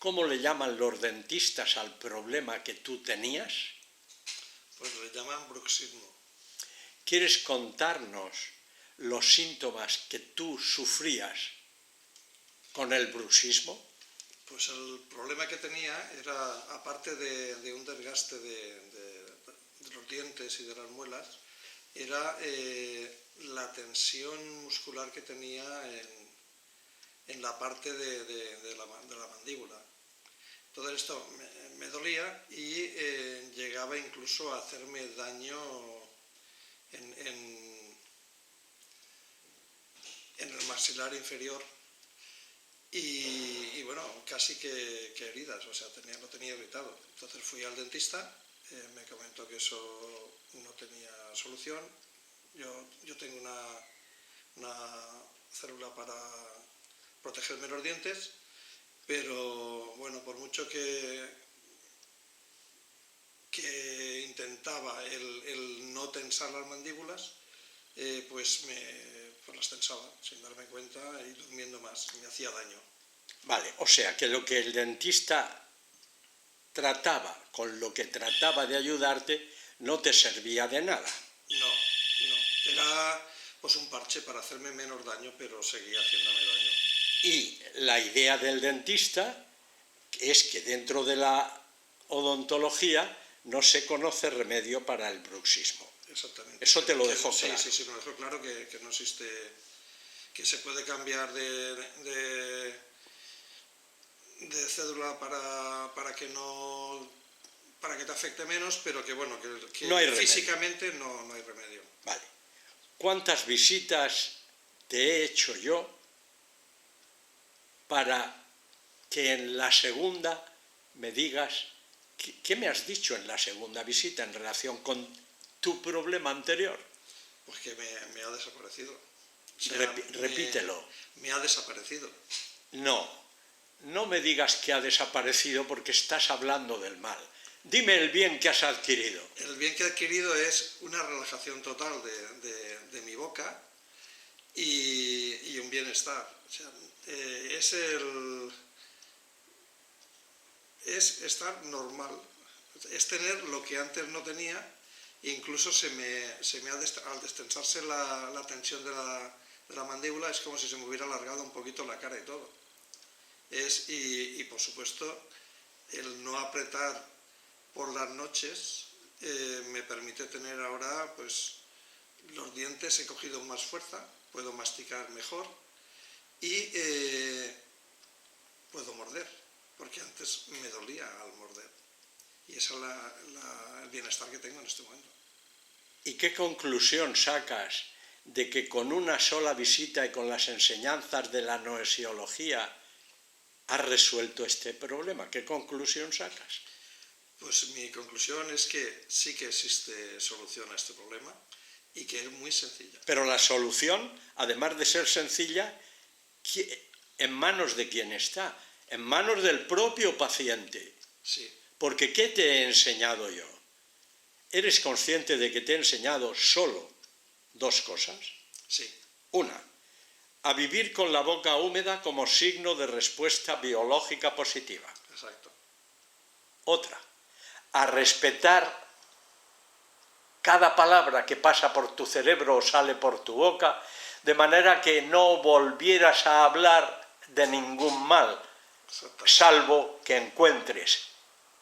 ¿Cómo le llaman los dentistas al problema que tú tenías? Pues le llaman bruxismo. ¿Quieres contarnos los síntomas que tú sufrías con el bruxismo? Pues el problema que tenía era, aparte de un desgaste de los dientes y de las muelas, era la tensión muscular que tenía en la parte de la mandíbula. Todo esto me dolía y llegaba incluso a hacerme daño en el maxilar inferior y bueno, casi que heridas, o sea, lo tenía irritado. Entonces fui al dentista, me comentó que eso no tenía solución. Yo tengo una célula para protegerme los dientes, pero bueno, por mucho que intentaba el no tensar las mandíbulas, pues las tensaba sin darme cuenta y durmiendo más, me hacía daño. Vale, o sea que lo que el dentista trataba, con lo que trataba de ayudarte, no te servía de nada. No, era pues un parche para hacerme menos daño, pero seguía haciéndome daño. Y la idea del dentista es que dentro de la odontología no se conoce remedio para el bruxismo. Exactamente. Eso te lo dejó claro. Sí, me lo dejó claro que no existe, que se puede cambiar de cédula para que te afecte menos, pero que bueno, que no hay físicamente no hay remedio. Vale. ¿Cuántas visitas te he hecho yo para que en la segunda me digas qué me has dicho en la segunda visita en relación con tu problema anterior? Pues que me ha desaparecido. O sea, repítelo. Me ha desaparecido. No me digas que ha desaparecido porque estás hablando del mal. Dime el bien que has adquirido. El bien que he adquirido es una relajación total de mi boca y un bienestar. O sea, es estar normal, es tener lo que antes no tenía, e incluso al destensarse la tensión de la mandíbula es como si se me hubiera alargado un poquito la cara y todo. Y por supuesto el no apretar por las noches me permite tener ahora pues los dientes, he cogido más fuerza, puedo masticar mejor y puedo morder, porque antes me dolía al morder. Y ese es el bienestar que tengo en este momento. ¿Y qué conclusión sacas de que con una sola visita y con las enseñanzas de la noesiología has resuelto este problema? ¿Qué conclusión sacas? Pues mi conclusión es que sí que existe solución a este problema y que es muy sencilla. Pero la solución, además de ser sencilla, ¿en manos de quién está? En manos del propio paciente. Sí. Porque ¿qué te he enseñado yo? ¿Eres consciente de que te he enseñado solo dos cosas? Sí. Una, a vivir con la boca húmeda como signo de respuesta biológica positiva. Exacto. Otra, a respetar cada palabra que pasa por tu cerebro o sale por tu boca, de manera que no volvieras a hablar de ningún mal, salvo que encuentres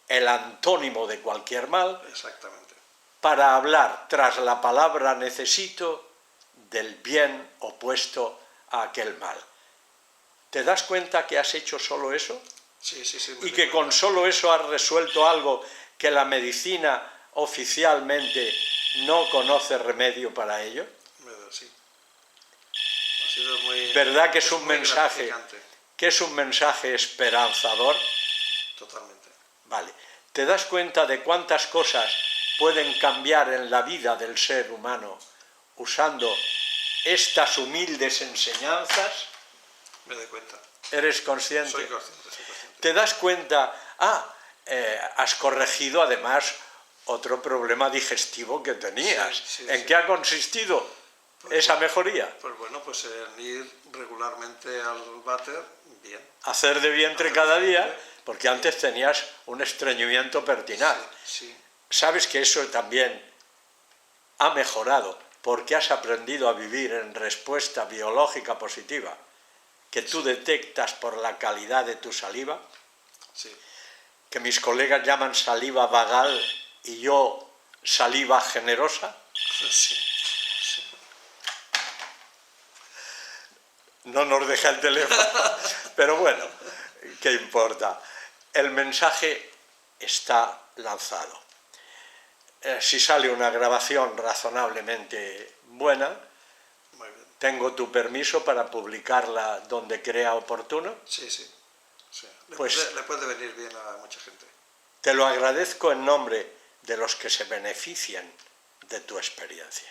el antónimo de cualquier mal. Exactamente. Para hablar tras la palabra necesito del bien opuesto a aquel mal. ¿Te das cuenta que has hecho solo eso? Sí. Y que con solo eso has resuelto algo que la medicina oficialmente no conoce remedio para ello. Sí. Ha sido muy, ¿verdad que es un mensaje esperanzador? Totalmente. Vale. ¿Te das cuenta de cuántas cosas pueden cambiar en la vida del ser humano usando estas humildes enseñanzas? Me doy cuenta. ¿Eres consciente? Soy consciente. ¿Te das cuenta? Has corregido además otro problema digestivo que tenías. Sí. ¿En qué ha consistido esa mejoría? Pues bueno, en ir regularmente al váter, bien. Hacer de vientre cada día, porque antes tenías un estreñimiento pertinaz. Sí. Sabes que eso también ha mejorado porque has aprendido a vivir en respuesta biológica positiva, que tú detectas por la calidad de tu saliva, Sí. que mis colegas llaman saliva vagal y yo saliva generosa. Sí. No nos deja el teléfono, pero bueno, ¿qué importa? El mensaje está lanzado. Si sale una grabación razonablemente buena, Muy bien. tengo tu permiso para publicarla donde crea oportuno. Sí, sí. Sí. Pues le puede venir bien a mucha gente. te lo agradezco en nombre de los que se benefician de tu experiencia.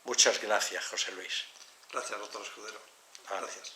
Muchas gracias, José Luis. Gracias, doctor Escudero. Vale. Gracias.